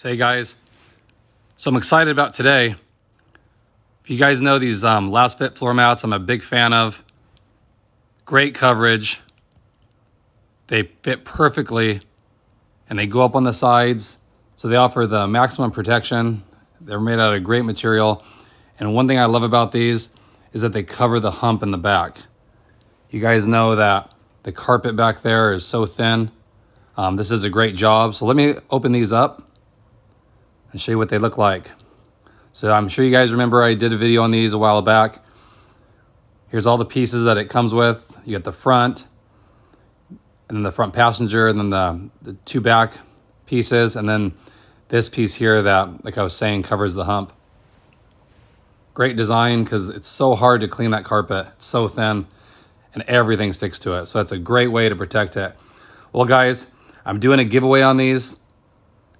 So hey guys, so I'm excited about today. If you guys know these Lasfit floor mats, I'm a big fan of. Great coverage. They fit perfectly and they go up on the sides. So they offer the maximum protection. They're made out of great material. And one thing I love about these is that they cover the hump in the back. You guys know that the carpet back there is so thin. This is a great job. So let me open these up and show you what they look like. So I'm sure you guys remember I did a video on these a while back. Here's all the pieces that it comes with. You got the front, and then the front passenger, and then the two back pieces, and then this piece here that, like I was saying, covers the hump. Great design because it's so hard to clean that carpet. It's so thin and everything sticks to it. So it's a great way to protect it. Well guys, I'm doing a giveaway on these.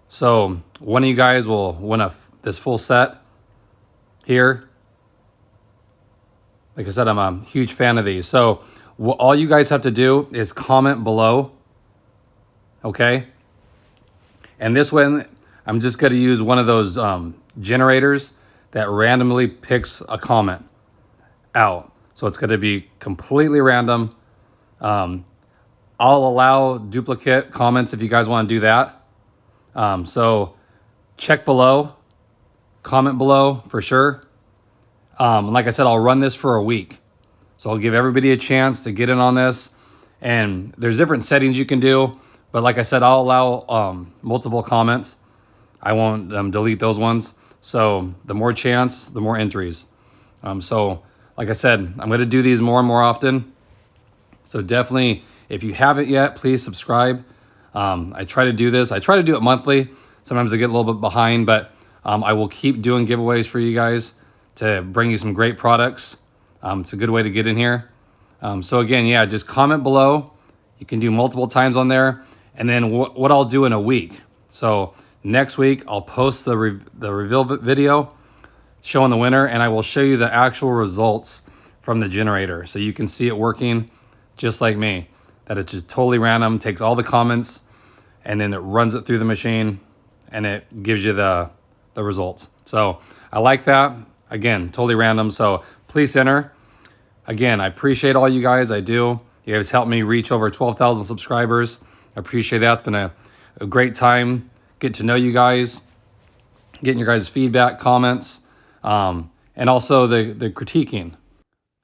So one of you guys will win this full set here. Like I said, I'm a huge fan of these. So all you guys have to do is comment below. Okay. And this one, I'm just going to use one of those generators that randomly picks a comment out. So it's going to be completely random. I'll allow duplicate comments if you guys want to do that. So check below, comment below for sure. Like I said, I'll run this for a week. So I'll give everybody a chance to get in on this. And there's different settings you can do. But like I said, I'll allow multiple comments. I won't delete those ones. So the more chance, the more entries. So like I said, I'm going to do these more and more often. So definitely, if you haven't yet, please subscribe. I try to do this. I try to do it monthly. Sometimes I get a little bit behind, but I will keep doing giveaways for you guys to bring you some great products. It's a good way to get in here. So again, yeah, just comment below. You can do multiple times on there. And then what I'll do in a week. So next week, I'll post the reveal video showing the winner, and I will show you the actual results from the generator. So you can see it working just like me. That it's just totally random, takes all the comments, and then it runs it through the machine, and it gives you the results. So I like that. Again, totally random. So please enter. Again, I appreciate all you guys. I do. You guys helped me reach over 12,000 subscribers. I appreciate that. It's been a great time. Get to know you guys, getting your guys' feedback, comments, and also the critiquing.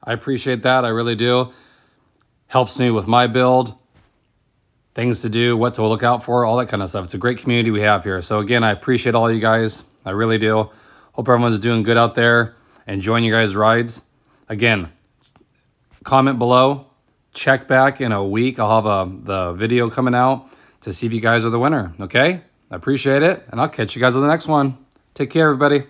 I appreciate that. I really do. Helps me with my build, things to do, what to look out for, all that kind of stuff. It's a great community we have here. So again, I appreciate all you guys. I really do. Hope everyone's doing good out there, enjoying your guys' rides. Again, comment below. Check back in a week. I'll have the video coming out to see if you guys are the winner. Okay? I appreciate it, and I'll catch you guys on the next one. Take care, everybody.